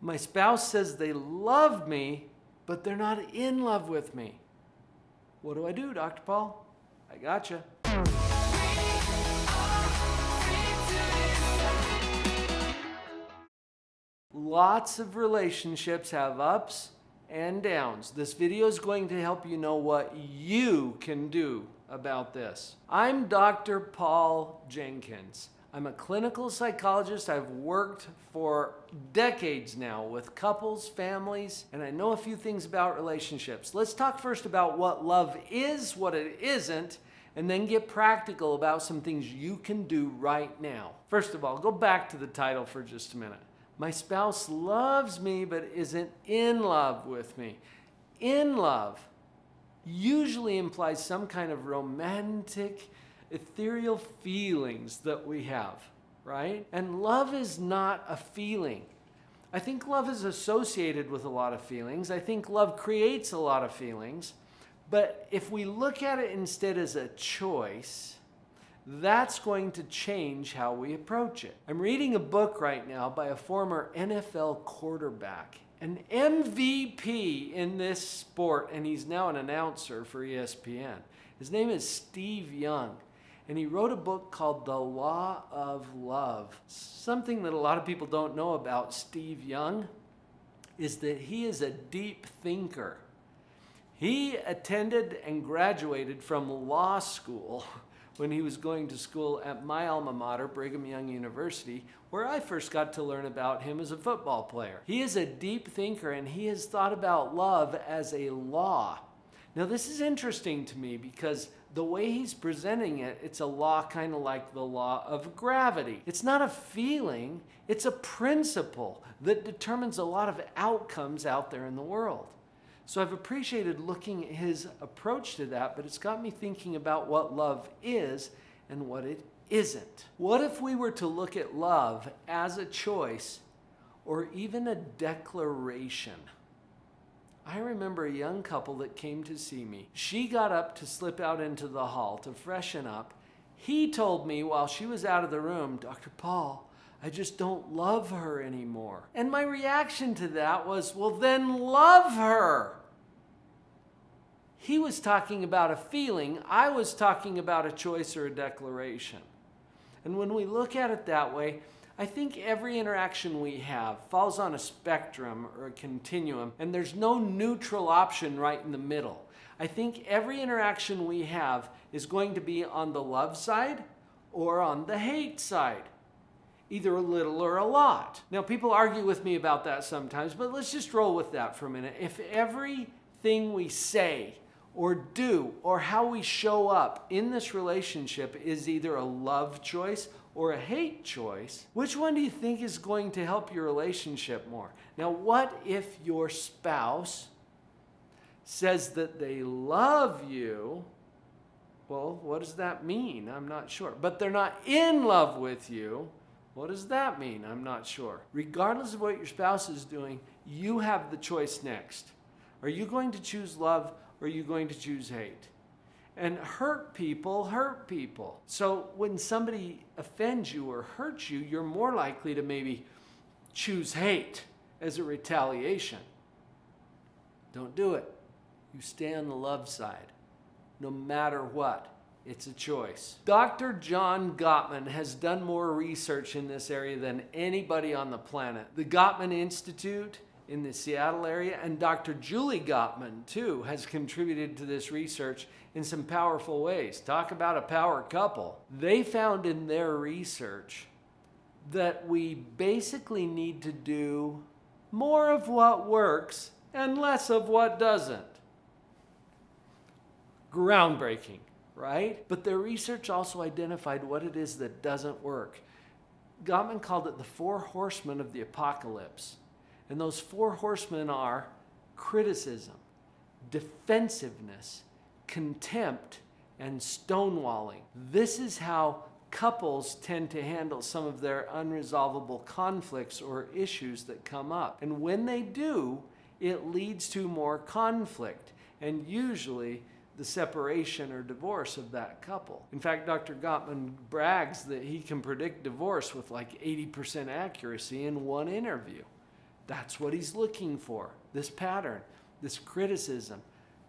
My spouse says they love me, but they're not in love with me. What do I do, Dr. Paul? I gotcha. Lots of relationships have ups and downs. This video is going to help you know what you can do about this. I'm Dr. Paul Jenkins. I'm a clinical psychologist. I've worked for decades now with couples, families, and I know a few things about relationships. Let's talk first about what love is, what it isn't, and then get practical about some things you can do right now. First of all, go back to the title for just a minute. My spouse loves me but isn't in love with me. In love usually implies some kind of romantic, ethereal feelings that we have, right? And love is not a feeling. I think love is associated with a lot of feelings. I think love creates a lot of feelings. But if we look at it instead as a choice, that's going to change how we approach it. I'm reading a book right now by a former NFL quarterback, an MVP in this sport, and he's now an announcer for ESPN. His name is Steve Young, and he wrote a book called The Law of Love. Something that a lot of people don't know about Steve Young is that he is a deep thinker. He attended and graduated from law school when he was going to school at my alma mater, Brigham Young University, where I first got to learn about him as a football player. He is a deep thinker, and he has thought about love as a law. Now, this is interesting to me because the way he's presenting it, it's a law kind of like the law of gravity. It's not a feeling, it's a principle that determines a lot of outcomes out there in the world. So I've appreciated looking at his approach to that, but it's got me thinking about what love is and what it isn't. What if we were to look at love as a choice or even a declaration? I remember a young couple that came to see me. She got up to slip out into the hall to freshen up. He told me while she was out of the room, "Dr. Paul, I just don't love her anymore." And my reaction to that was, well, then love her. He was talking about a feeling. I was talking about a choice or a declaration. And when we look at it that way, I think every interaction we have falls on a spectrum or a continuum, and there's no neutral option right in the middle. I think every interaction we have is going to be on the love side or on the hate side. Either a little or a lot. Now, people argue with me about that sometimes, but let's just roll with that for a minute. If everything we say or do or how we show up in this relationship is either a love choice or a hate choice, which one do you think is going to help your relationship more? Now, what if your spouse says that they love you? Well, what does that mean? I'm not sure. But they're not in love with you. What does that mean? I'm not sure. Regardless of what your spouse is doing, you have the choice next. Are you going to choose love or are you going to choose hate? And hurt people hurt people. So when somebody offends you or hurts you, you're more likely to maybe choose hate as a retaliation. Don't do it. You stay on the love side, no matter what. It's a choice. Dr. John Gottman has done more research in this area than anybody on the planet. The Gottman Institute in the Seattle area and Dr. Julie Gottman, too, has contributed to this research in some powerful ways. Talk about a power couple. They found in their research that we basically need to do more of what works and less of what doesn't. Groundbreaking. Right? But their research also identified what it is that doesn't work. Gottman called it the 4 horsemen of the apocalypse. And those 4 horsemen are criticism, defensiveness, contempt, and stonewalling. This is how couples tend to handle some of their unresolvable conflicts or issues that come up. And when they do, it leads to more conflict and usually the separation or divorce of that couple. In fact, Dr. Gottman brags that he can predict divorce with like 80% accuracy in one interview. That's what he's looking for. This pattern, this criticism,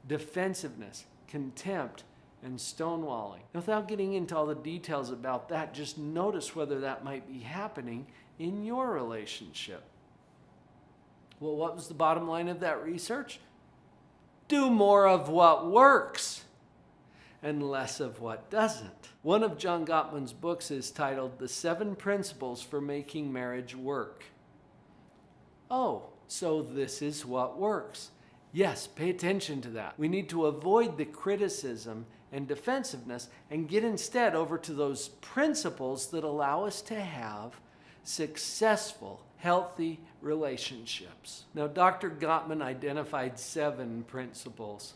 defensiveness, contempt, and stonewalling. Now, without getting into all the details about that, just notice whether that might be happening in your relationship. Well, what was the bottom line of that research? Do more of what works and less of what doesn't. One of John Gottman's books is titled The 7 Principles for Making Marriage Work. Oh, so this is what works. Yes, pay attention to that. We need to avoid the criticism and defensiveness and get instead over to those principles that allow us to have successful, healthy relationships. Now, Dr. Gottman identified 7 principles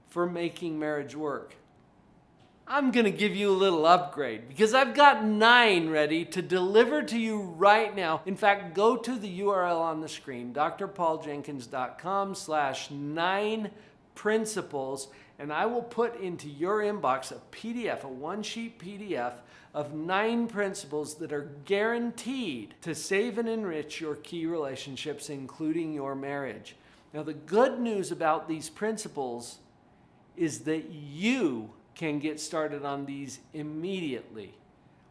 for making marriage work. I'm going to give you a little upgrade because I've got 9 ready to deliver to you right now. In fact, go to the URL on the screen, drpauljenkins.com/9 principles, and I will put into your inbox a PDF, a 1-sheet PDF of 9 principles that are guaranteed to save and enrich your key relationships, including your marriage. Now, the good news about these principles is that you can get started on these immediately,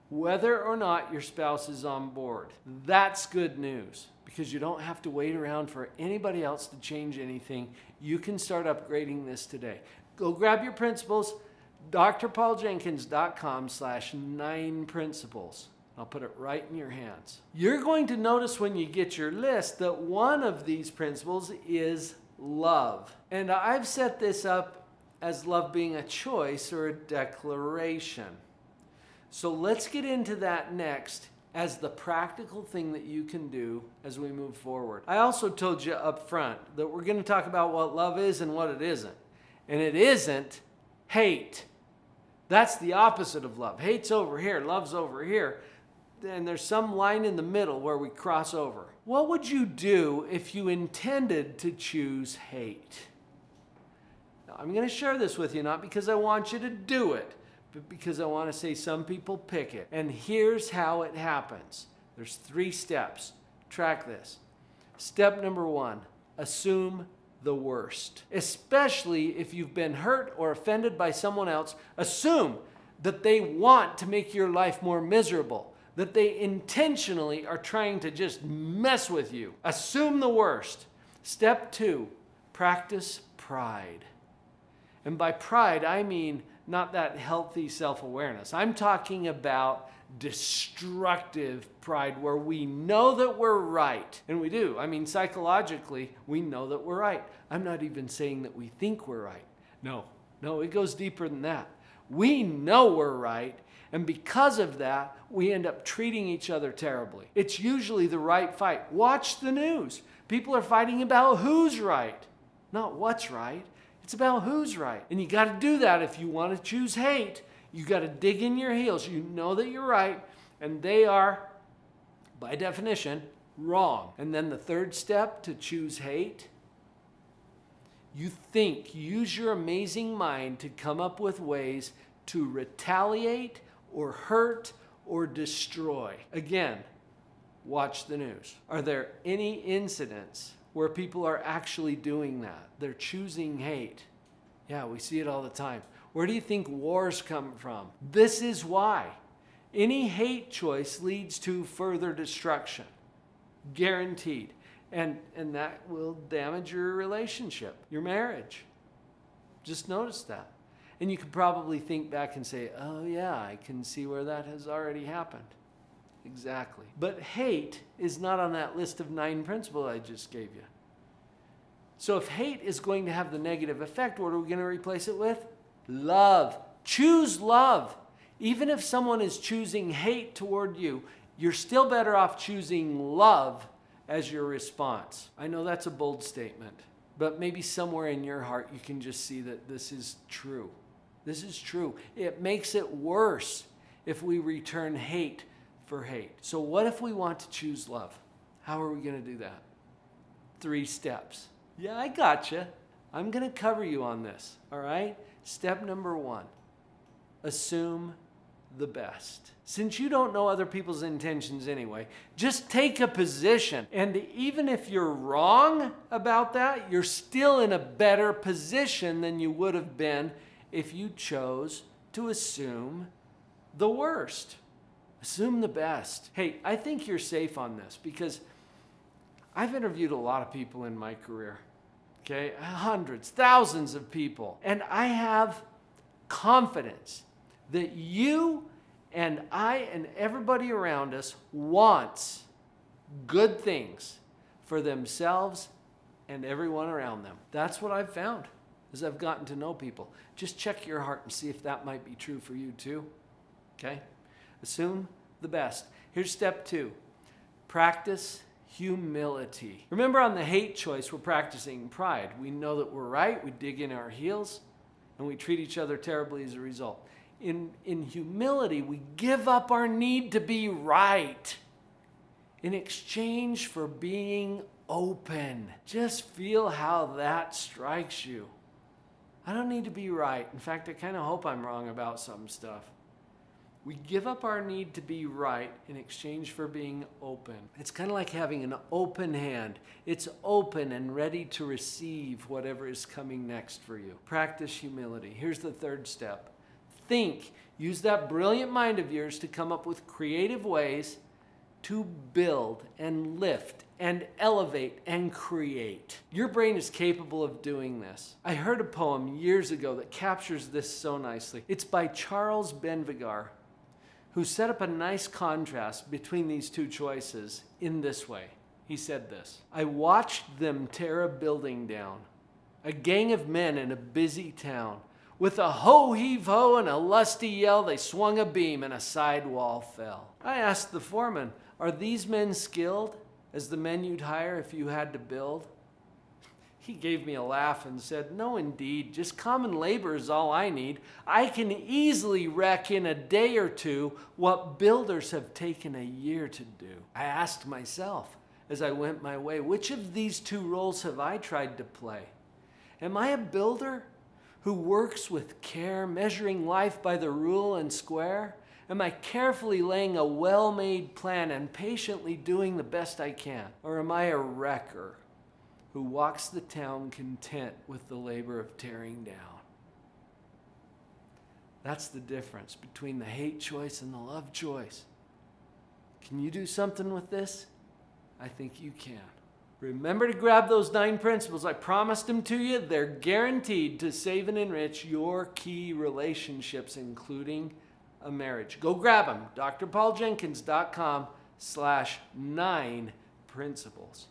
whether or not your spouse is on board. That's good news because you don't have to wait around for anybody else to change anything. You can start upgrading this today. Go grab your principles, drpauljenkins.com/9 principles. I'll put it right in your hands. You're going to notice when you get your list that one of these principles is love. And I've set this up as love being a choice or a declaration. So let's get into that next as the practical thing that you can do as we move forward. I also told you up front that we're going to talk about what love is and what it isn't. And it isn't hate. That's the opposite of love. Hate's over here, love's over here. And there's some line in the middle where we cross over. What would you do if you intended to choose hate? I'm going to share this with you, not because I want you to do it, but because I want to say some people pick it. And here's how it happens. There's 3 steps. Track this. Step number 1, assume the worst. Especially if you've been hurt or offended by someone else, assume that they want to make your life more miserable, that they intentionally are trying to just mess with you. Assume the worst. Step 2, practice pride. And by pride, I mean not that healthy self-awareness. I'm talking about destructive pride where we know that we're right. And we do. I mean, psychologically, we know that we're right. I'm not even saying that we think we're right. No, it goes deeper than that. We know we're right. And because of that, we end up treating each other terribly. It's usually the right fight. Watch the news. People are fighting about who's right, not what's right. It's about who's right. And you got to do that if you want to choose hate. You got to dig in your heels. You know that you're right, and they are, by definition, wrong. And then the 3rd step to choose hate, you use your amazing mind to come up with ways to retaliate or hurt or destroy. Again, watch the news. Are there any incidents where people are actually doing that? They're choosing hate. Yeah, we see it all the time. Where do you think wars come from? This is why. Any hate choice leads to further destruction. Guaranteed. And that will damage your relationship, your marriage. Just notice that. And you could probably think back and say, oh yeah, I can see where that has already happened. Exactly. But hate is not on that list of 9 principles I just gave you. So if hate is going to have the negative effect, what are we going to replace it with? Love. Choose love. Even if someone is choosing hate toward you, you're still better off choosing love as your response. I know that's a bold statement, but maybe somewhere in your heart you can just see that this is true. This is true. It makes it worse if we return hate for hate. So what if we want to choose love? How are we going to do that? 3 steps. Yeah, I gotcha. I'm going to cover you on this, all right? Step number 1, assume the best. Since you don't know other people's intentions anyway, just take a position. And even if you're wrong about that, you're still in a better position than you would have been if you chose to assume the worst. Assume the best. Hey, I think you're safe on this because I've interviewed a lot of people in my career. Okay, hundreds, thousands of people. And I have confidence that you and I and everybody around us wants good things for themselves and everyone around them. That's what I've found as I've gotten to know people. Just check your heart and see if that might be true for you too. Okay? Assume the best. Here's step 2. Practice humility. Remember, on the hate choice, we're practicing pride. We know that we're right, we dig in our heels, and we treat each other terribly as a result. In humility, we give up our need to be right in exchange for being open. Just feel how that strikes you. I don't need to be right. In fact, I kind of hope I'm wrong about some stuff. We give up our need to be right in exchange for being open. It's kind of like having an open hand. It's open and ready to receive whatever is coming next for you. Practice humility. Here's the 3rd step. Think. Use that brilliant mind of yours to come up with creative ways to build and lift and elevate and create. Your brain is capable of doing this. I heard a poem years ago that captures this so nicely. It's by Charles Benvigar, who set up a nice contrast between these two choices in this way. He said this: I watched them tear a building down, a gang of men in a busy town. With a ho-heave-ho and a lusty yell, they swung a beam and a side wall fell. I asked the foreman, are these men skilled as the men you'd hire if you had to build? He gave me a laugh and said, no, indeed, just common labor is all I need. I can easily wreck in a day or two what builders have taken a year to do. I asked myself as I went my way, which of these two roles have I tried to play? Am I a builder who works with care, measuring life by the rule and square? Am I carefully laying a well-made plan and patiently doing the best I can? Or am I a wrecker who walks the town content with the labor of tearing down? That's the difference between the hate choice and the love choice. Can you do something with this? I think you can. Remember to grab those 9 principles. I promised them to you. They're guaranteed to save and enrich your key relationships, including a marriage. Go grab them. drpauljenkins.com/9 principles.